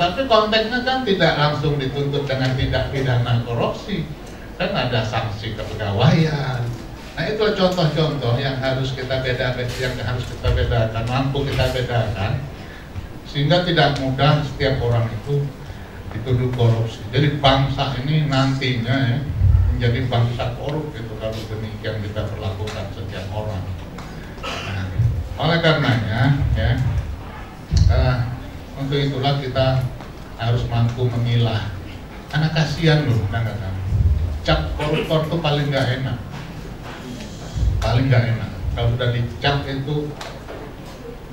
Tapi konteksnya kan tidak langsung dituntut dengan tindak pidana korupsi, kan ada sanksi kepegawaian. Nah itu contoh-contoh yang harus kita bedakan, mampu kita bedakan, sehingga tidak mudah setiap orang itu dituduh korupsi. Jadi bangsa ini nantinya ya, menjadi bangsa korup gitu kalau demikian kita perlakukan setiap orang. Nah, oleh karenanya ya, untuk itulah kita harus mampu memilah. Karena kasihan loh, kadang-kadang cap koruptor itu paling nggak enak. Kalau sudah dicap itu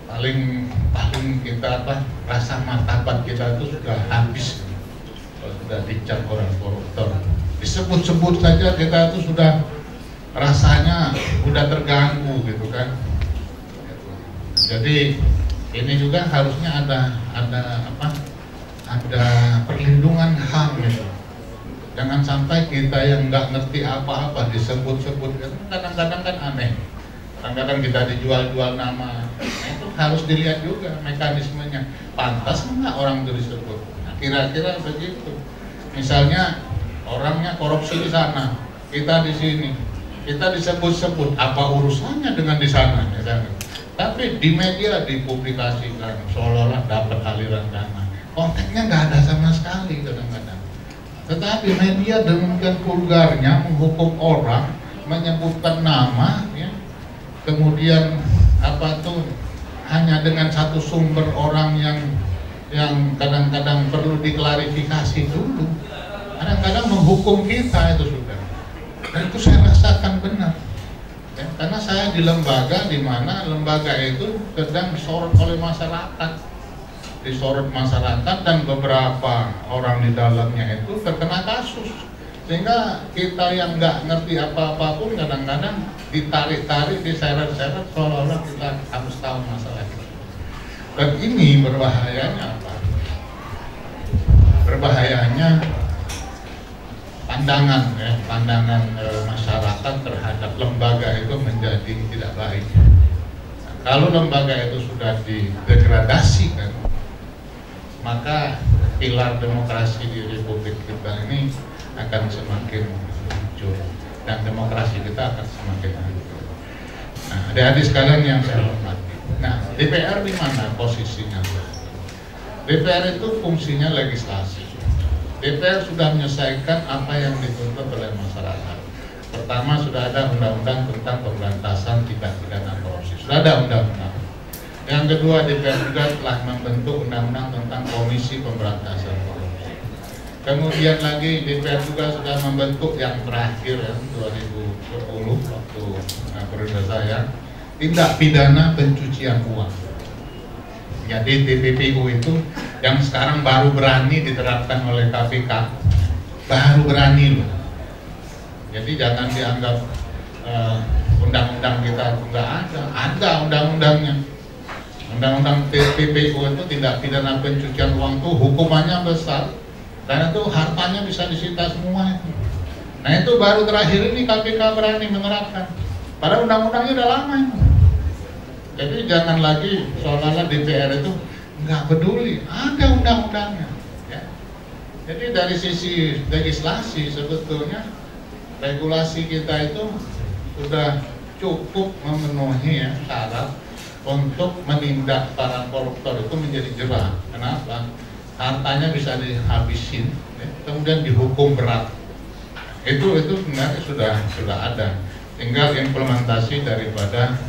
paling kita rasa martabat kita itu sudah habis. Kalau sudah dicap orang koruptor, disebut-sebut saja kita itu sudah rasanya udah terganggu gitu kan. Jadi ini juga harusnya ada perlindungan HAM gitu. Jangan sampai kita yang nggak ngerti apa-apa disebut-sebut. Kadang-kadang kan aneh. Kadang-kadang kita dijual-jual nama. Nah, itu harus dilihat juga mekanismenya. Pantas nggak orang itu disebut? Nah, kira-kira begitu. Misalnya orangnya korupsi di sana, kita di sini, kita disebut-sebut. Apa urusannya dengan di sana? Misalnya. Tapi di media dipublikasikan seolah-olah dapat aliran dana. Konteksnya nggak ada sama sekali kadang-kadang. Tetapi media demikian vulgarnya menghukum orang, menyebutkan nama, ya. Kemudian hanya dengan satu sumber orang yang kadang-kadang perlu diklarifikasi dulu. Kadang-kadang menghukum kita itu sudah. Dan itu saya rasakan benar. Ya, karena saya di lembaga di mana lembaga itu sedang disorot oleh masyarakat. Disorot masyarakat dan beberapa orang di dalamnya itu terkena kasus, sehingga kita yang nggak ngerti apa-apa pun kadang-kadang ditarik-tarik, diseret-seret seolah-olah kita harus tahu masalah itu. Dan ini berbahayanya apa? Berbahayanya pandangan masyarakat terhadap lembaga itu menjadi tidak baik. Nah, kalau lembaga itu sudah didegradasikan, maka pilar demokrasi di Republik kita ini akan semakin hancur dan demokrasi kita akan semakin hancur. Nah, adik-adik sekalian yang saya hormati. Nah, DPR di mana posisinya? DPR itu fungsinya legislasi. DPR sudah menyelesaikan apa yang dituntut oleh masyarakat. Pertama, sudah ada undang-undang tentang pemberantasan tindak pidana korupsi. Sudah ada undang-undang. Yang kedua, DPR juga telah membentuk undang-undang tentang Komisi Pemberantasan Korupsi. Kemudian lagi DPR juga sudah membentuk yang terakhir ya, 2010 waktu periode saya, tindak pidana pencucian uang. Jadi TPPU itu yang sekarang baru berani diterapkan oleh KPK, baru berani loh. Jadi jangan dianggap undang-undang kita nggak ada undang-undangnya. Undang-undang TPPU itu tindak pidana pencucian uang itu hukumannya besar dan itu hartanya bisa disita semua itu. Nah itu baru terakhir ini KPK berani menerapkan. Padahal undang-undangnya udah lama ini. Jadi jangan lagi seolah-olah DPR itu nggak peduli, ada undang-undangnya. Ya. Jadi dari sisi legislasi sebetulnya regulasi kita itu sudah cukup memenuhi ya syarat untuk menindak para koruptor itu menjadi jerah. Kenapa? Hartanya bisa dihabisin, ya, kemudian dihukum berat. Itu sebenarnya sudah ada. Tinggal implementasi daripada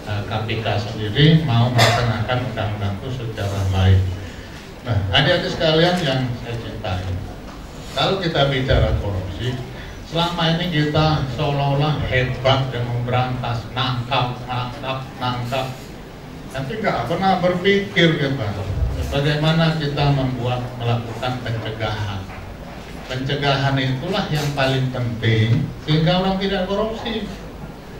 KPK sendiri mau melaksanakan undang-undang itu secara baik. Nah, adik-adik sekalian yang saya cintai, kalau kita bicara korupsi, selama ini kita seolah-olah hebat dan memberantas, nangkap, tapi nggak pernah berpikir kita bagaimana kita melakukan pencegahan. Pencegahan itulah yang paling penting sehingga orang tidak korupsi.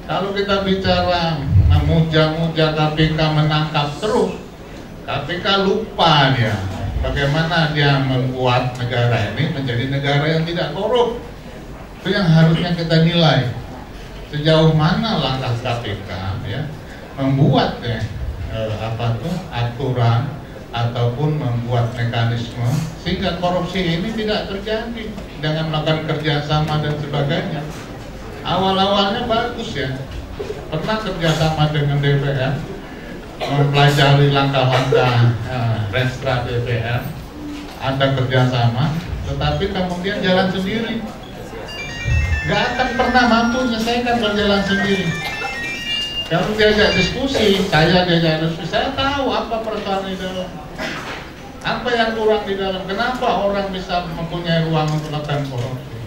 Kalau kita bicara memuja-muja KPK menangkap terus, KPK lupa dia bagaimana dia membuat negara ini menjadi negara yang tidak korup. Itu yang harusnya kita nilai sejauh mana langkah KPK ya membuat aturan ataupun membuat mekanisme sehingga korupsi ini tidak terjadi dengan melakukan kerjasama dan sebagainya. Awal-awalnya bagus ya, pernah kerjasama dengan DPR, mempelajari langkah-langkah restra DPR, ada kerjasama, tetapi kemudian jalan sendiri, nggak akan pernah mampu menyelesaikan berjalan sendiri. Kalau diajak diskusi, saya tahu apa persoalan di dalam, apa yang kurang di dalam, kenapa orang bisa mempunyai ruang untuk melakukan korupsi.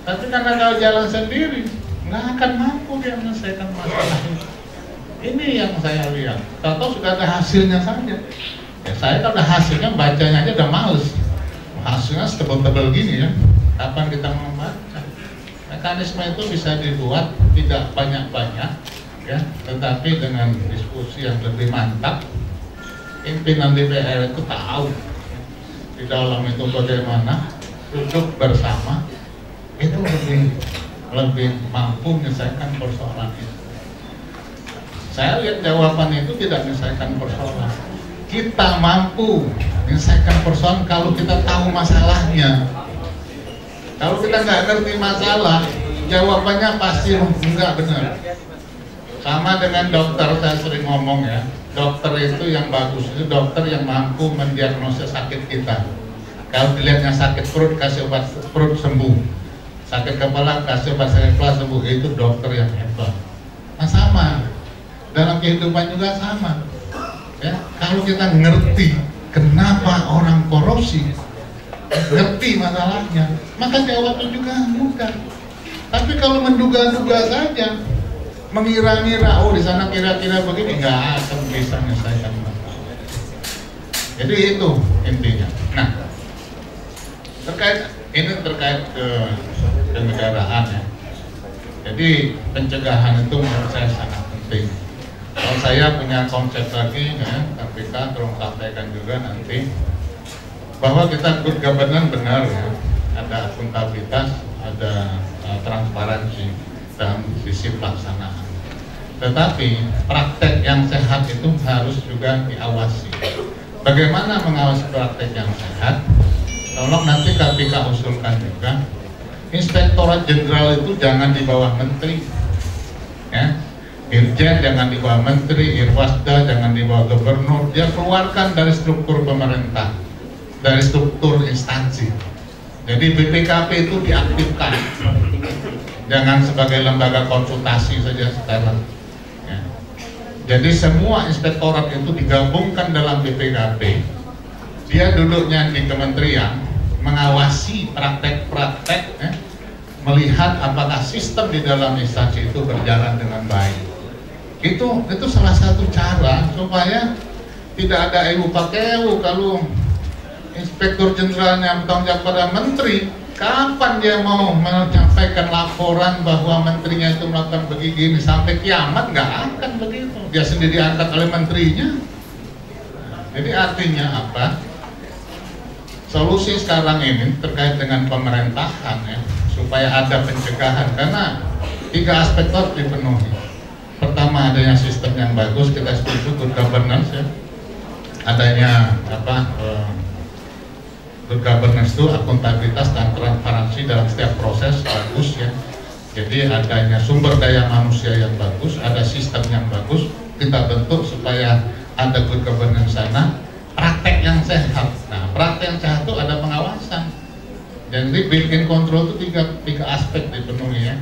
Tapi karena kalau jalan sendiri, nggak akan mampu dia menyelesaikan masalah ini. Ini yang saya lihat. Tahu sudah ada hasilnya saja. Ya, saya kalau ada hasilnya, bacanya aja udah males. Hasilnya setebel-tebel gini ya. Kapan kita mau baca? Mekanisme itu bisa dibuat tidak banyak-banyak, ya, tetapi dengan diskusi yang lebih mantap. Pimpinan DPR itu tahu di dalam itu bagaimana duduk bersama itu lebih mampu menyelesaikan persoalan itu. Saya lihat jawaban itu tidak menyelesaikan persoalan. Kita mampu menyelesaikan persoalan kalau kita tahu masalahnya. Kalau kita nggak ngerti masalah, jawabannya pasti enggak benar. Sama dengan dokter, saya sering ngomong ya, dokter itu yang bagus itu dokter yang mampu mendiagnosis sakit kita. Kalau dilihatnya sakit perut, kasih obat perut sembuh. Sakit kepala, kasih obat sakit kepala sembuh. Itu dokter yang hebat. Nah sama, dalam kehidupan juga sama. Ya, kalau kita ngerti kenapa orang korupsi, ngerti masalahnya, maka jawabnya juga mudah. Tapi kalau menduga-duga saja, mengira-ngira, oh di sana kira-kira begini, nggak akan bisa menyelesaikan masalah. Jadi itu intinya. Nah, terkait ke kenegaraan ya. Jadi pencegahan itu menurut saya sangat penting. Kalau saya punya konsep lagi ya, KPK tolong sampaikan juga nanti bahwa kita good governance benar ya, ada akuntabilitas, ada transparansi dalam sisi pelaksanaan. Tetapi praktek yang sehat itu harus juga diawasi. Bagaimana mengawasi praktek yang sehat? Tolong nanti KPK usulkan juga, Inspektorat Jenderal itu jangan di bawah menteri, ya. Irjen jangan di bawah menteri, Irwasda jangan di bawah gubernur. Dia keluarkan dari struktur pemerintah, dari struktur instansi. Jadi BPKP itu diaktifkan, jangan sebagai lembaga konsultasi saja sekarang. Ya. Jadi semua inspektorat itu digabungkan dalam BPKP. Dia duduknya di kementerian, mengawasi praktek-praktek, ya, melihat apakah sistem di dalam instansi itu berjalan dengan baik. Itu salah satu cara supaya tidak ada ewu pakewu. Kalau inspektur jenderalnya bertanggung jawab pada menteri, kapan dia mau menyampaikan laporan bahwa menterinya itu melakukan begini? Sampai kiamat nggak akan begitu. Dia sendiri diangkat oleh menterinya. Jadi artinya apa? Solusi sekarang ini terkait dengan pemerintahan ya, supaya ada pencegahan, karena 3 aspek harus dipenuhi. Pertama, adanya sistem yang bagus, kita setuju good governance ya. Adanya good governance itu akuntabilitas dan transparansi dalam setiap proses bagus ya. Jadi adanya sumber daya manusia yang bagus, ada sistem yang bagus, kita bentuk supaya ada good governance sana. Praktek yang sehat. Nah, praktek yang sehat itu ada pengawasan. Jadi built-in control itu tiga aspek dipenuhi ya.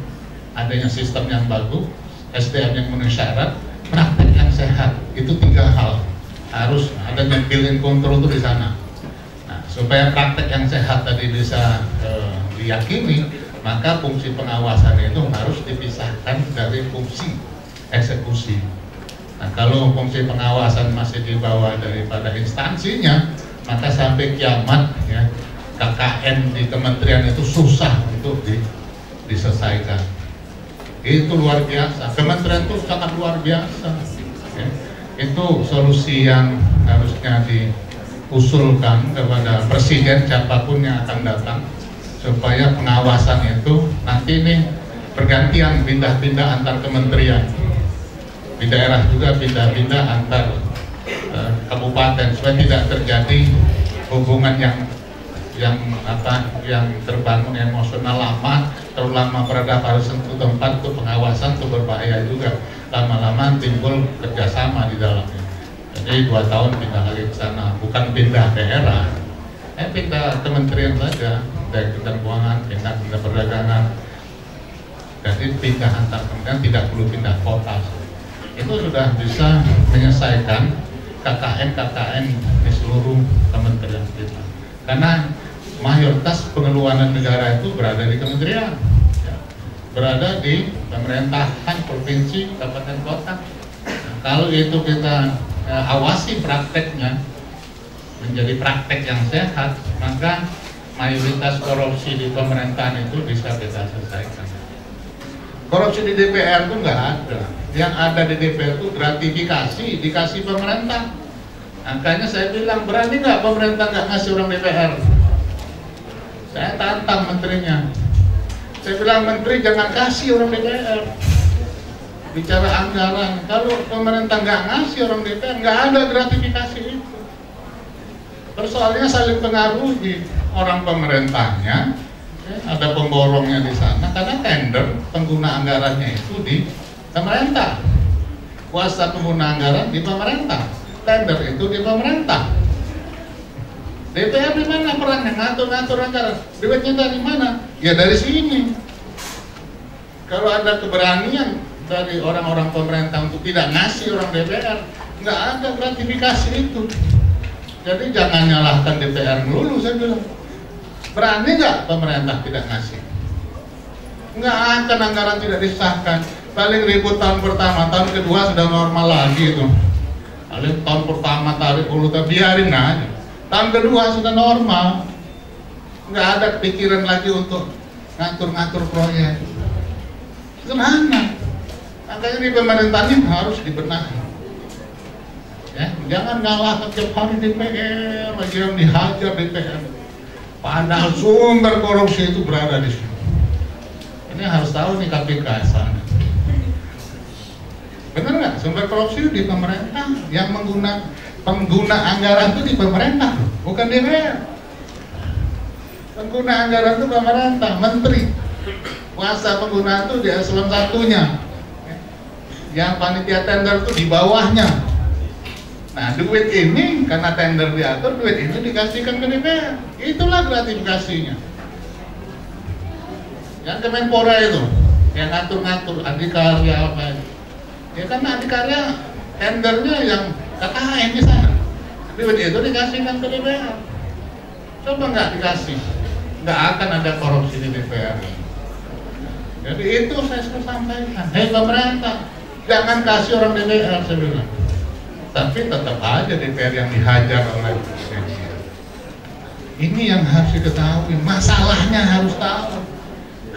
Adanya sistem yang bagus, SDM yang memenuhi syarat, praktek yang sehat. Itu 3 hal. Harus adanya built-in control itu di sana. Nah, supaya praktek yang sehat tadi bisa diyakini, maka fungsi pengawasan itu harus dipisahkan dari fungsi eksekusi. Nah, kalau fungsi pengawasan masih di bawah daripada instansinya, maka sampai kiamat ya, KKN di kementerian itu susah untuk diselesaikan. Itu luar biasa. Kementerian itu sangat luar biasa. Ya. Itu solusi yang harusnya diusulkan kepada presiden siapapun yang akan datang, supaya pengawasan itu nanti ini bergantian, pindah-pindah antar kementerian. Di daerah juga pindah-pindah antar kabupaten supaya tidak terjadi hubungan yang terbangun emosional lama, terlalu lama berada pada satu tempat, untuk pengawasan itu berbahaya juga. Lama-lama timbul kerjasama di dalamnya. Jadi 2 tahun pindah lagi ke sana, bukan pindah daerah, pindah kementerian saja, dari Kementerian Keuangan, pindah perdagangan. Jadi pindah antar kementerian, tidak perlu pindah kota. Itu sudah bisa menyelesaikan KKN di seluruh kementerian kita. Karena mayoritas pengeluaran negara itu berada di kementerian, berada di pemerintahan provinsi, kabupaten, kota. Nah, kalau itu kita awasi prakteknya menjadi praktek yang sehat, maka mayoritas korupsi di pemerintahan itu bisa kita selesaikan. Korupsi di DPR itu nggak ada. Yang ada di DPR itu gratifikasi dikasih pemerintah. Makanya saya bilang, berani nggak pemerintah nggak ngasih orang DPR? Saya tantang menterinya. Saya bilang, menteri jangan kasih orang DPR. Bicara anggaran, kalau pemerintah nggak ngasih orang DPR, nggak ada gratifikasi itu. Persoalannya saling pengaruhi. Orang pemerintahnya, ada pemborongnya di sana, karena tender pengguna anggarannya itu di pemerintah. Kuasa pengguna anggaran di pemerintah, tender itu di pemerintah. DPR di mana perannya? Ngatur-ngatur anggaran. Duitnya dari mana? Ya dari sini. Kalau ada keberanian dari orang-orang pemerintah untuk tidak ngasih orang DPR, nggak ada gratifikasi itu. Jadi jangan nyalahkan DPR melulu, saya bilang. Berani nggak pemerintah tidak ngasih? Nggak akan anggaran tidak disahkan. Paling ribut tahun pertama, tahun kedua sudah normal lagi itu. Paling tahun pertama tarik ulu, biarin aja. Tahun kedua sudah normal. Nggak ada pikiran lagi untuk ngatur-ngatur proyek. Sederhana. Makanya di pemerintahan ini harus dibenahi. Ya, jangan ngalah setiap hari DPR, lagi yang dihajar DPR. Padahal sumber korupsi itu berada di sini. Ini harus tahu nih KPK sana. Benar nggak? Sumber korupsi di pemerintah, yang pengguna anggaran itu di pemerintah, bukan DPR. Pengguna anggaran itu pemerintah, menteri. Kuasa penggunaan itu di eselon 1-nya. Yang panitia tender itu di bawahnya. Nah, duit ini karena tender diatur, duit ini dikasihkan ke DPR. Itulah gratifikasinya. Yang Kemenpora itu, yang ngatur-ngatur adikarya apa itu. Ya karena adikarya tendernya yang KKN di sana. Duit itu dikasihkan ke DPR. Coba nggak dikasih, nggak akan ada korupsi di DPR. Jadi itu saya sampaikan. Hei pemerintah, jangan kasih orang DPR, saya bilang. Tapi tetap aja DPR yang dihajar oleh presiden. Ini yang harus diketahui, masalahnya harus tahu.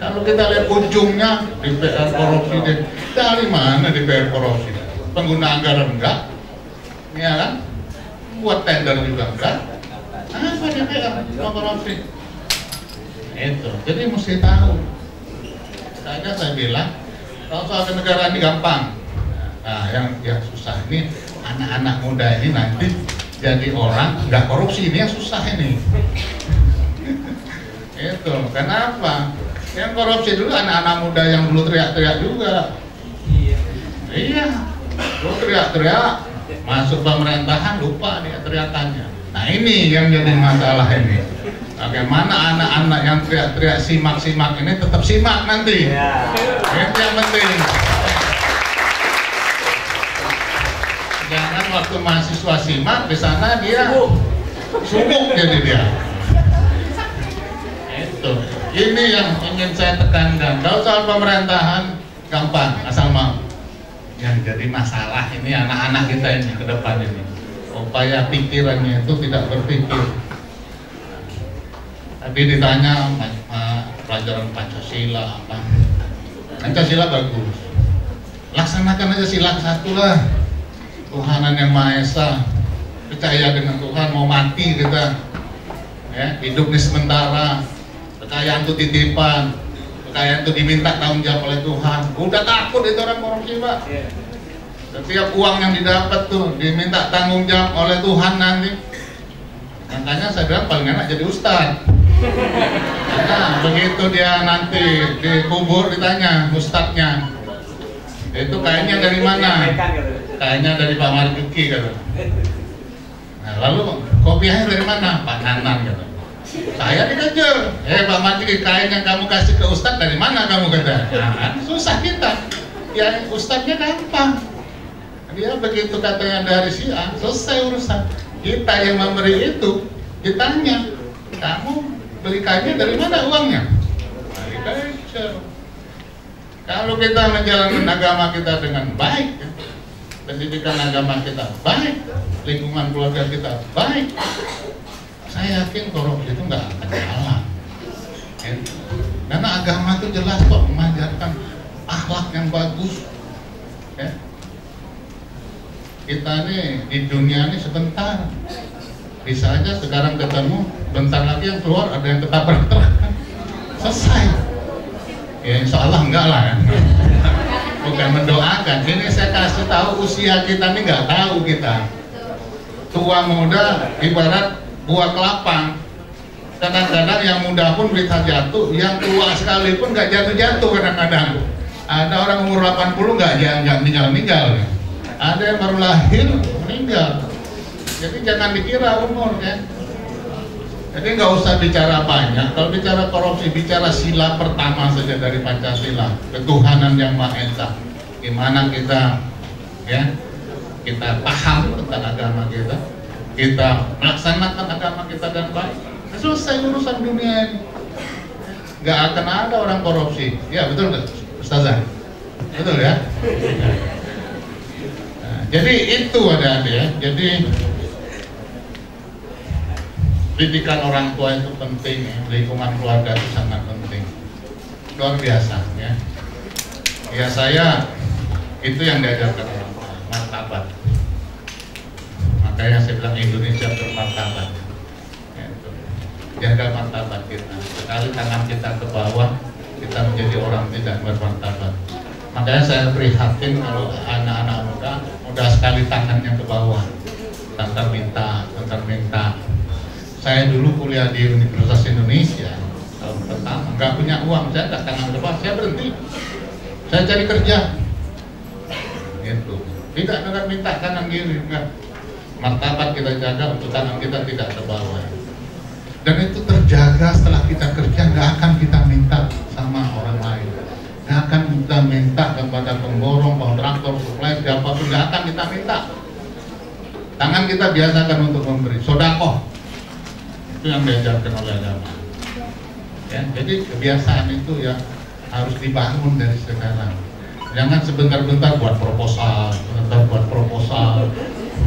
Kalau kita lihat ujungnya DPR korupsi, dari mana DPR korupsi? Pengguna anggaran enggak, ya kan? Buat tender juga enggak. Apa DPR korupsi? Itu, jadi mesti tahu. Makanya saya bilang, kalau soal negara ini gampang. Nah, yang susah ini anak-anak muda ini nanti jadi orang nggak korupsi, ini yang susah ini. Itu kenapa? Yang korupsi dulu anak-anak muda yang dulu teriak-teriak juga. Iya, dulu teriak-teriak masuk pemerintahan lupa dia teriakannya. Nah ini yang jadi masalah ini. Bagaimana anak-anak yang teriak-teriak simak-simak ini tetap simak nanti. Itu yang penting. Jangan waktu mahasiswa simak di sana dia sibuk jadi dia. Itu. Ini yang ingin saya tekankan. Kalau soal pemerintahan gampang, asal mau. Yang jadi masalah ini anak-anak kita ini ke depan ini. Upaya pikirannya itu tidak berpikir. Tadi ditanya pelajaran Pancasila apa? Pancasila bagus. Laksanakan aja sila 1 lah. Tuhanan yang Maha Esa, percaya dengan Tuhan, mau mati kita, ya, hidup ini sementara, kekayaan itu titipan, kekayaan itu diminta tanggung jawab oleh Tuhan. Udah takut itu orang korupsi, Pak. Setiap uang yang didapat tuh diminta tanggung jawab oleh Tuhan nanti. Makanya saya bilang paling enak jadi ustaz. Karena begitu dia nanti dikubur ditanya ustadznya, itu kayaknya dari mana? Kayaknya dari Pak Marjuki kata. Nah, lalu kopiahnya dari mana? Pak Nanan kata. Saya dikejar, Pak Marjuki, kayaknya kamu kasih ke ustadz dari mana kamu kata. Nah, susah kita. Ya ustadznya gampang. Dia begitu katanya dari si A, selesai urusan. Kita yang memberi itu ditanya, kamu belikannya dari mana uangnya? Dari kejar. Kalau kita menjalankan agama kita dengan baik, pendidikan agama kita baik, lingkungan keluarga kita baik, saya yakin korupsi itu nggak akan jalan. Karena agama itu jelas kok mengajarkan akhlak yang bagus. Ya. Kita nih di dunia ini sebentar, bisa aja sekarang ketemu, bentar lagi yang keluar ada yang ketabrak truk, selesai. Ya insya Allah enggak lah, ya. Bukan mendoakan. Ini saya kasih tahu usia kita nih nggak tahu kita. Tua muda ibarat buah kelapa. Kadang-kadang yang muda pun bisa jatuh, yang tua sekalipun nggak jatuh-jatuh kadang-kadang. Ada orang umur 80 nggak meninggal-meninggal. Ada yang baru lahir meninggal. Jadi jangan dikira umur ya. Jadi nggak usah bicara banyak. Kalau bicara korupsi, bicara sila pertama saja dari Pancasila, ketuhanan yang Maha Esa. Gimana kita ya, kita paham tentang agama kita melaksanakan agama kita dan baik. Selesai urusan dunia ini. Nggak akan ada orang korupsi. Ya betul nggak, Ustazah? Betul ya. Jadi itu ada ya. Jadi pendidikan orang tua itu penting, ya. Lingkungan keluarga itu sangat penting, luar biasa ya. Ya saya itu yang diajarkan orang tua, martabat. Makanya saya bilang Indonesia bermartabat. Ya, jaga martabat kita. Sekali tangan kita ke bawah, kita menjadi orang tidak bermartabat. Makanya saya prihatin kalau anak-anak muda udah sekali tangannya ke bawah, tantar minta. Saya dulu kuliah di Universitas Indonesia tahun pertama, nggak punya uang, saya nggak tangan ke bawah, saya berhenti, saya cari kerja, gitu. Tidak dengan minta kanan kiri, enggak. Martabat kita jaga untuk tangan kita tidak ke bawah. Dan itu terjaga setelah kita kerja, nggak akan kita minta sama orang lain. Nggak akan kita minta kepada pemborong, kontraktor, supplier, siapapun, nggak akan kita minta. Tangan kita biasakan untuk memberi, sodakoh. Itu yang diajarkan oleh agama. Ya, jadi kebiasaan itu ya harus dibangun dari sekarang. Jangan sebentar-bentar buat proposal,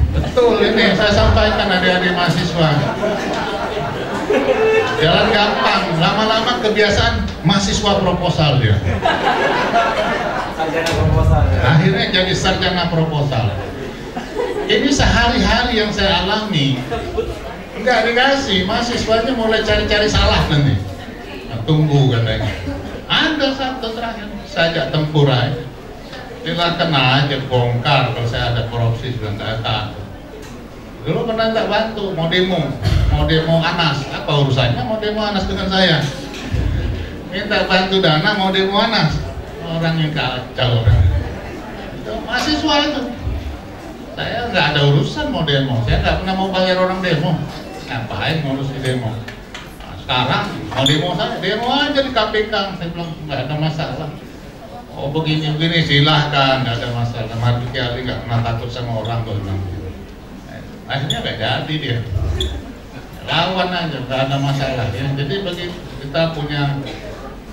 Betul ini saya sampaikan adik-adik mahasiswa. Jalan gampang, lama-lama kebiasaan mahasiswa proposal dia. Sarjana proposal. Akhirnya jadi sarjana proposal. Ini sehari-hari yang saya alami. Enggak dikasih, mahasiswanya mulai cari-cari salah nanti. Nah, tunggu katanya. Ada satu terakhir, saya ajak tempur aja. Silakan aja bongkar kalau saya ada korupsi sudah nggak takut. Dulu pernah tak bantu, mau demo Anas, apa urusannya mau demo Anas dengan saya? Minta bantu dana mau demo Anas, orang yang kacau orang. Itu mahasiswa itu. Saya nggak ada urusan mau demo, saya nggak pernah mau bayar orang demo. Ngapain ngurus di demo? Nah, sekarang mau demo saya, demo aja di KPK. Saya bilang nggak ada masalah. Oh begini silahkan, nggak ada masalah. Marjuki Ali nggak pernah takut sama orang kok. Akhirnya nggak jadi dia. Lawan aja, nggak ada masalah. Ya. Jadi bagi kita punya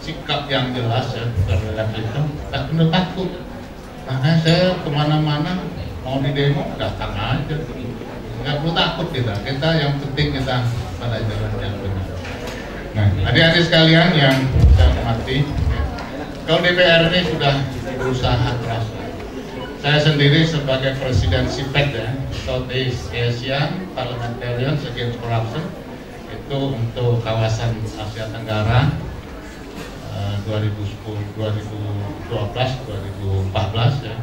sikap yang jelas ya terhadap itu, nggak perlu takut. Makanya saya kemana-mana mau di demo datang aja. Nggak perlu takut kita yang penting kita pada jalan yang benar. Nah, adik-adik sekalian yang saya hormati, kalau DPR ini sudah berusaha keras. Saya sendiri sebagai presiden SIPEC ya, Southeast Asian Parliamentarians Against Corruption, itu untuk kawasan Asia Tenggara 2012, 2014 ya.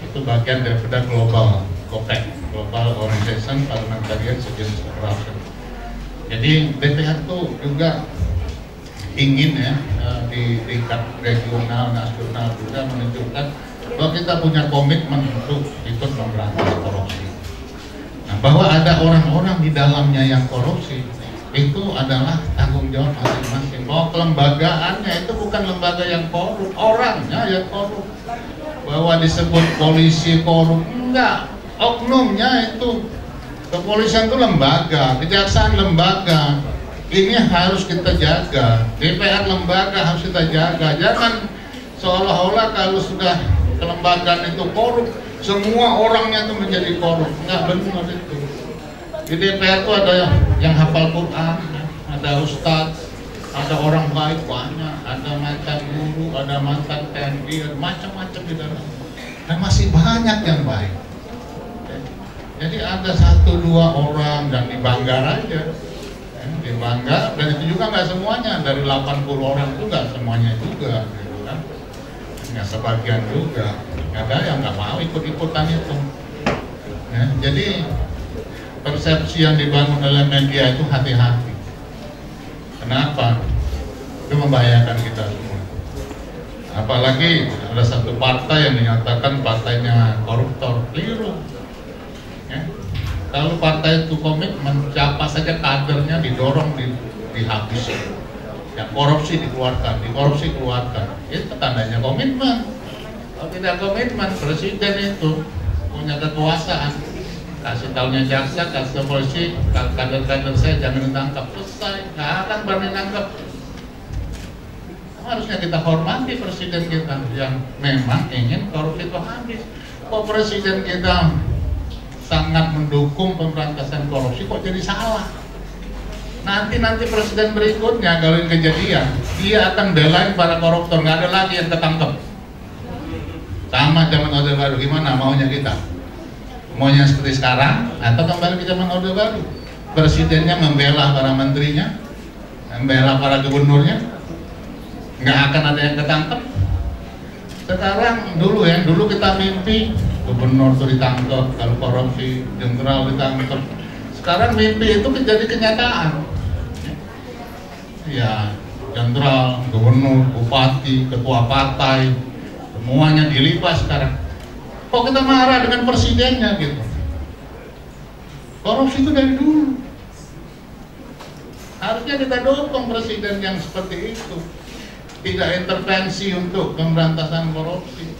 itu bagian daripada global GOPEC, Global Organization Parliamentarian Against Corruption. Jadi DPR tuh juga ingin ya di tingkat regional, nasional juga menunjukkan bahwa kita punya komitmen untuk ikut memberantas korupsi. Nah, bahwa ada orang-orang di dalamnya yang korupsi itu adalah tanggung jawab masing-masing. Bahwa kelembagaannya itu bukan lembaga yang korup, orangnya yang korup. Bahwa disebut polisi korup, enggak. Oknumnya itu, kepolisian itu lembaga, kejaksaan lembaga. Ini harus kita jaga. DPR lembaga harus kita jaga. Jangan seolah-olah kalau sudah kelembagaan itu korup, semua orangnya itu menjadi korup. Enggak benar itu. Di DPR itu ada yang hafal Quran, ada ustadz, ada orang baik banyak, ada mantan guru, ada mantan TNI, ada macam-macam di dalam. Dan masih banyak yang baik. Jadi ada 1-2 orang dan dibanggar aja, dibanggar, dan itu juga nggak semuanya. Dari 80 orang itu nggak semuanya juga, gitu kan? Nggak sebagian juga. Ada yang nggak mau ikut-ikutan itu. Ya, jadi persepsi yang dibangun oleh media itu hati-hati. Kenapa? Itu membahayakan kita semua. Apalagi ada satu partai yang dinyatakan partainya koruptor, keliru. Ya. Kalau partai itu komitmen, siapa saja kadernya didorong dihabis. Yang korupsi dikeluarkan, dikorupsi keluarkan. Itu tandanya komitmen. Kalau tidak komitmen, presiden itu punya kekuasaan. Kasih tahunya jaksa, kasih polisi, kader-kader saya jangan ditangkap, selesai, nggak akan berani nangkap. Harusnya kita hormati presiden kita yang memang ingin korupsi itu habis. Kok presiden kita sangat mendukung pemberantasan korupsi, kok jadi salah? Nanti presiden berikutnya kalau ini kejadian, dia akan belain para koruptor, nggak ada lagi yang ketangkep. Sama zaman Orde Baru, gimana maunya kita? Maunya seperti sekarang atau kembali ke zaman Orde Baru? Presidennya membela para menterinya, membela para gubernurnya, nggak akan ada yang ketangkep. Sekarang dulu kita mimpi gubernur itu ditangkap, kalau korupsi jenderal ditangkap. Sekarang mimpi itu menjadi kenyataan. Ya, jenderal, gubernur, bupati, ketua partai, semuanya dilibat sekarang. Kok kita marah dengan presidennya gitu? Korupsi itu dari dulu. Harusnya kita dukung presiden yang seperti itu. Tidak intervensi untuk pemberantasan korupsi.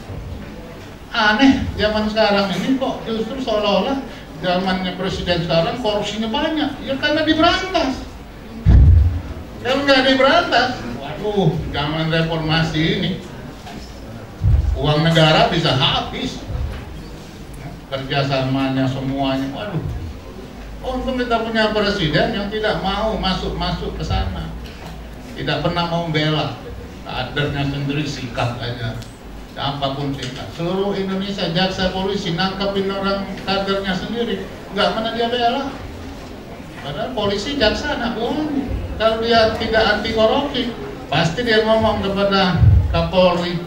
Aneh zaman sekarang ini kok justru seolah-olah zamannya presiden sekarang korupsinya banyak. Ya karena diberantas. Kalau nggak diberantas, waduh, zaman reformasi ini uang negara bisa habis. Kerjasamanya semuanya, waduh. Untung kita punya presiden yang tidak mau masuk ke sana. Tidak pernah mau membela. Kadernya sendiri sikat aja. Apapun kita, seluruh Indonesia jaksa polisi nangkepin orang kadernya sendiri, nggak pernah dia bela. Padahal polisi jaksa anak buahnya. Kalau dia tidak anti korupsi, pasti dia ngomong kepada Kapolri.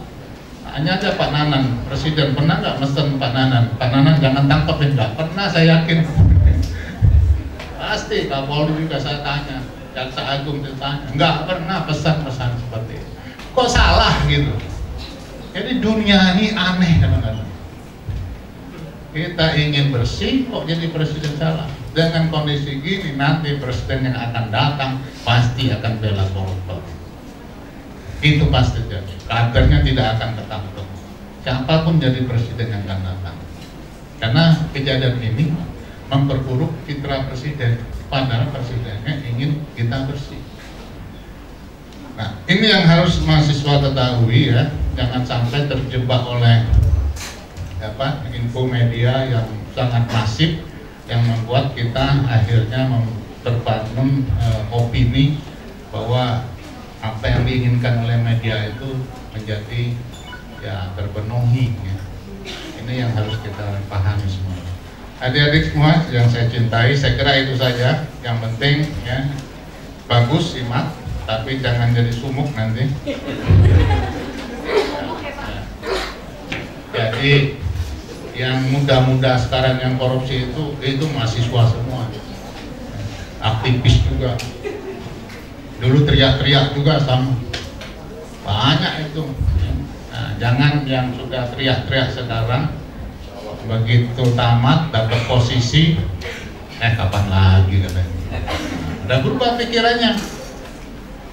Hanya aja Pak Nanan, presiden pernah nggak mesen Pak Nanan jangan tangkepin, nggak pernah saya yakin. Pasti Kapolri juga saya tanya, jaksa agung ditanya, nggak pernah pesan-pesan seperti itu. Kok salah gitu? Jadi dunia ini aneh kadang-kadang. Kita ingin bersih, kok jadi presiden salah. Dengan kondisi gini, nanti presiden yang akan datang pasti akan bela koruptor. Itu pasti jadi. Kadernya tidak akan ketangkep. Siapapun jadi presiden yang akan datang. Karena kejadian ini memperburuk citra presiden. Padahal presidennya ingin kita bersih. Nah, ini yang harus mahasiswa ketahui ya, jangan sampai terjebak oleh info media yang sangat masif yang membuat kita akhirnya terbangun opini bahwa apa yang diinginkan oleh media itu menjadi ya terpenuhi. Ya. Ini yang harus kita pahami semua. Adik-adik semua yang saya cintai, saya kira itu saja. Yang penting ya bagus simak. Tapi jangan jadi sumuk nanti. Jadi yang muda-muda sekarang yang korupsi itu mahasiswa semua, aktivis juga, dulu teriak-teriak juga sama, banyak itu. Nah, jangan yang sudah teriak-teriak sekarang begitu tamat dapat posisi, kapan lagi katanya. Udah berubah pikirannya.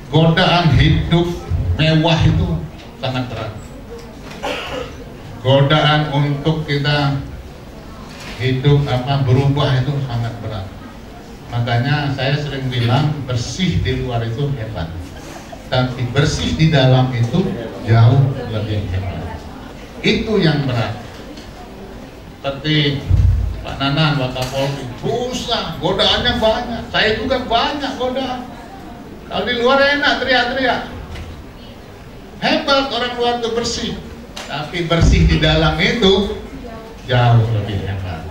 Godaan hidup mewah itu sangat berat. Godaan untuk kita hidup berubah itu sangat berat. Makanya saya sering bilang bersih di luar itu hebat, tapi bersih di dalam itu jauh lebih hebat. Itu yang berat. Seperti Pak Nanan, Pak Kapolri, susah, godaannya banyak. Saya juga banyak godaan. Kalau di luar enak teriak-teriak, hebat orang luar itu bersih, tapi bersih di dalam itu jauh lebih hebat.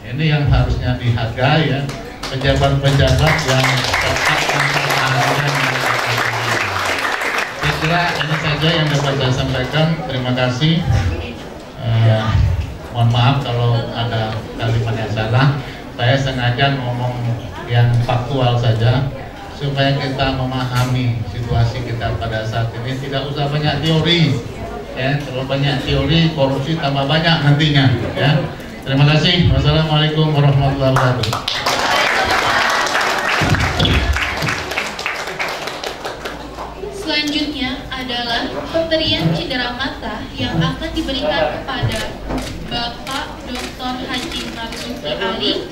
Ini yang harusnya dihargai ya, pejabat-pejabat yang tetap mempertahankan. Saya kira ini saja yang dapat saya sampaikan. Terima kasih. Mohon maaf kalau ada kalimat yang salah. Saya sengaja ngomong yang faktual saja supaya kita memahami situasi kita pada saat ini. Tidak usah banyak teori, ya. Terlalu banyak teori, korupsi tambah banyak nantinya, ya. Terima kasih. Wassalamualaikum warahmatullahi wabarakatuh. Selanjutnya adalah pemberian cindera mata yang akan diberikan kepada Bapak Dr. Haji Marzuki Ali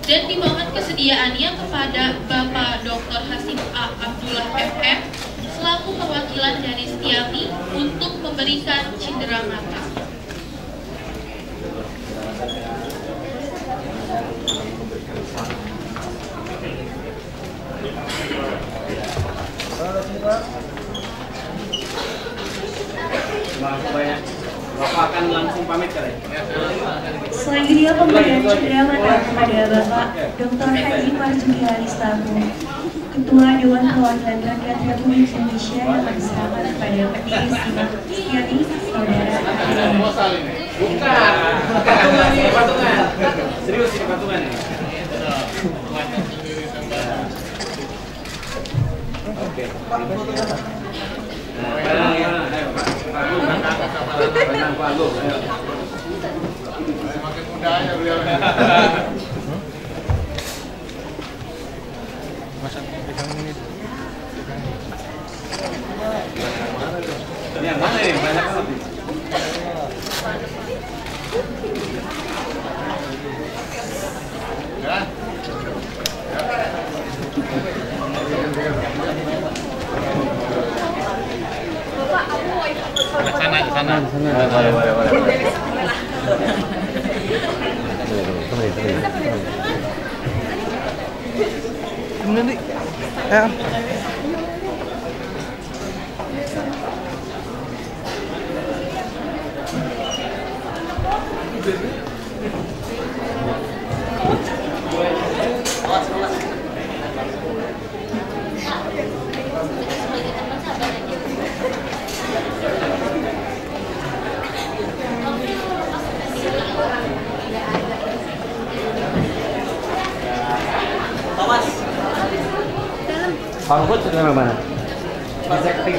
dan dimohon kesediaannya kepada Bapak Dr. Hasim A. Abdullah FM selaku perwakilan dari Setiami untuk memberikan cindera mata. Bapak akan langsung pamit kali. Selanjutnya pemberian cindera mata kepada Bapak Dr. Haji Marzuki Ali selaku Ketua Dewan Perwakilan Rakyat Republik Indonesia yang diserahkan kepada pendiri Setiami Saudara. Bukan, patungan ini, patungan. Serius ini patungan ini. Oke. Semakin muda aja beliau. Ini yang mana ini? Banyak banget. Ya. Sana. Boleh. Nanti, Pak Ruhut sudah mana? Pak Sekti.